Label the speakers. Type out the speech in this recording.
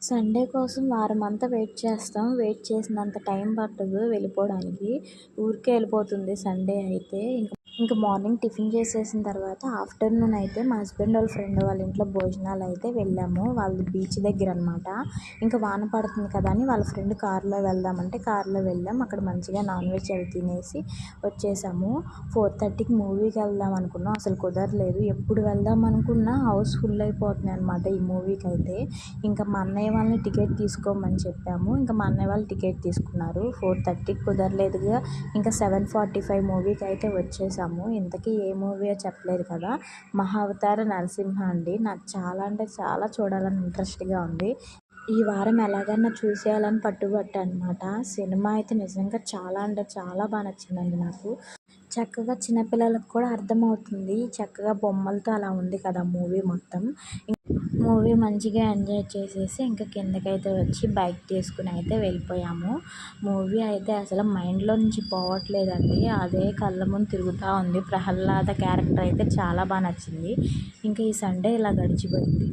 Speaker 1: Sunday కోసం వారమంతా wait చేస్తాం. వెయిట్ చేసినంత టైం పట్టదు వెళ్ళిపోవడానికి. ఊరికే వెళ్ళిపోతుంది సండే అయితే. ఇంక మార్నింగ్ టిఫిన్ చేసేసిన తర్వాత ఆఫ్టర్నూన్ అయితే మా హస్బెండ్ వాళ్ళ ఫ్రెండ్ వాళ్ళ ఇంట్లో భోజనాలు అయితే వెళ్ళాము. వాళ్ళది బీచ్ దగ్గర అనమాట. ఇంకా వాన పడుతుంది కదా అని వాళ్ళ ఫ్రెండ్ కారులో వెళ్దామంటే కారులో వెళ్ళాం. అక్కడ మంచిగా నాన్ వెజ్ అవి తినేసి వచ్చేసాము. 4:30కి మూవీకి వెళ్దాం అనుకున్నాం. అసలు కుదరలేదు. ఎప్పుడు వెళ్దాం అనుకున్నా హౌస్ ఫుల్ అయిపోతున్నాయి అనమాట ఈ మూవీకి అయితే. ఇంకా మా అన్నయ్య వాళ్ళని టికెట్ తీసుకోమని చెప్పాము. ఇంకా మా అన్నయ్య వాళ్ళు టికెట్ తీసుకున్నారు. 4:30కి కుదరలేదుగా ఇంకా 7:45 మూవీకి అయితే వచ్చేసాము. ఇంతకీ ఏ మూవీయో చెప్పలేదు కదా, మహావతార నరసింహ అండి. నాకు చాలా అంటే చాలా చూడాలని ఇంట్రెస్ట్గా ఉంది. ఈ వారం ఎలాగైనా చూసేయాలని పట్టుబట్టా అనమాట. సినిమా అయితే నిజంగా చాలా అంటే చాలా బాగా నచ్చిందండి నాకు. చక్కగా చిన్నపిల్లలకు కూడా అర్థమవుతుంది. చక్కగా బొమ్మలతో అలా ఉంది కదా మూవీ మొత్తం. మూవీ మంచిగా ఎంజాయ్ చేసేసి ఇంకా కిందకైతే వచ్చి బైక్ తీసుకుని అయితే వెళ్ళిపోయాము. మూవీ అయితే అసలు మైండ్లో నుంచి పోవట్లేదండి. అదే కళ్ళ ముందు తిరుగుతూ ఉంది. ప్రహ్లాద క్యారెక్టర్ అయితే చాలా బాగా నచ్చింది. ఇంకా ఈ సండే ఇలా గడిచిపోయింది.